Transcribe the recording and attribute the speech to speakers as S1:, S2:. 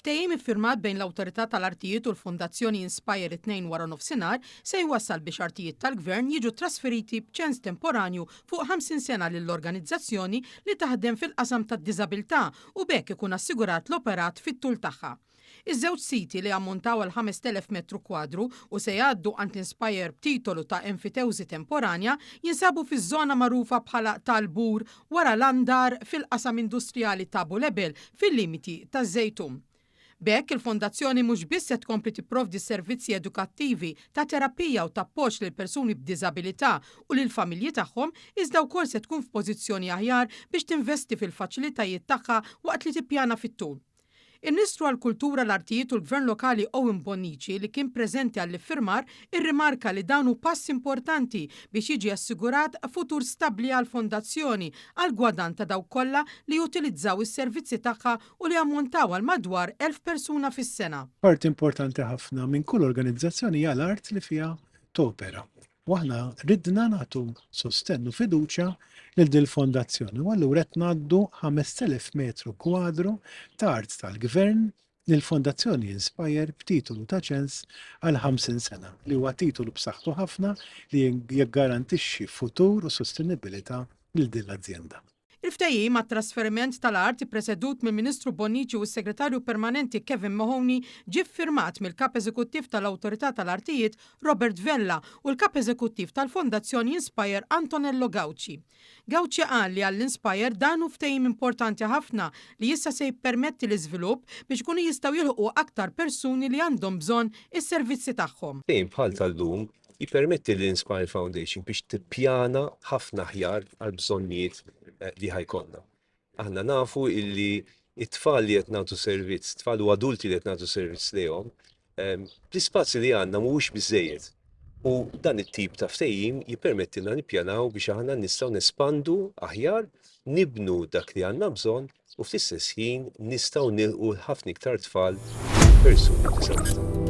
S1: Ftehim iffirmat bejn l-Awtorità tal-Artijiet u l-Fondazzjoni Inspire 2 wara nofsinhar se jwassal biex artijiet tal-Gvern jiġu trasferiti b'ċens temporanju fuq 50 sena lill-organizzazzjoni li taħdem fil-qasam tad-diżabilità u bekk ikun assigurat l-operat fit-tul tagħha. Iż-żewġ siti li ammontaw għal 5,000 metru kwadru u se jgħaddu għand l-Inspire b'titolu ta' enfitewżi temporanja jinsabu fiż-żona magħrufa bħala tal-Bur wara l-Andar fil-qasam industrijali ta' Bulebel fil-limiti taż-Żejtun. Bekk il-Fondazzjoni mhux biss se tkompli tipprovdi servizzi edukattivi ta' terapija u ta' appoġġ lil persuni b'diżabilità u lil familji tagħhom, iżda wkoll se tkun f'pożizzjoni aħjar biex tinvesti fil-faċilitajiet tagħha waqt li tippjana fit-tul. Il-Ministru għall-Kultura, l-Artijiet u l-Gvern Lokali Owen Bonnici li kien preżenti għall-iffirmar irrimarka li dan hu pass importanti biex jiġi assigurat futur stabbli għall-Fondazzjoni għal gwadan ta' dawk kollha li jutilizzaw is-servizzi tagħha u li ammontaw għal madwar 1,000 persuna fis-sena.
S2: Part importanti ħafna minn kull organizzazzjoni hija l-art li fiha topera. Waħna ridna nagħtu sostennu fiduċja lil din il-fondazzjoni u allura qed ngħaddu 5,000 metru kwadru ta' art tal-Gvern lill-Fondazzjoni Inspire b'titolu ta' ċens għal 50 sena li huwa titolu b'saħħtu ħafna li jiggarantixxi futur u sostenibilità lil din l-azzjenda.
S1: Il-ftehim għat-trasferiment tal-art ippresedut mill-Ministru Bonnici u s-Segretarju Permanenti Kevin Mahoney ġie ffirmat mill-Kap Eżekuttiv tal-Awtorità tal-Artijiet Robert Vella u l-Kap Eżekuttiv tal-Fondazzjoni Inspire Antonello Gauci. Gauci qal li għall-Inspire dan hu ftehim importanti ħafna li issa se jippermetti l-iżvilupp biex ikunu jistgħu jilħqu aktar persuni li għandhom bżonn is-servizzi tagħhom.
S3: Ftehim bħal tal-lum jippermetti l-Inspire Foundation biex tippjana ħafna aħjar għal bżonnijiet li ħajkonna. Aħna nafu illi it-tfal li qed nagħtu servizz, tfal u adulti li qed nagħtu servizz lihom, l-ispazju li għandna mhuwiex biżżejjed. U dan it-tip ta' ftehim jippermettilna nippjanaw biex aħna nistgħu nespandu aħjar, nibnu dak li għandna bżonn u fl-istess ħin nistgħu nilqu ħafna iktar tfal persuni b'disabilità.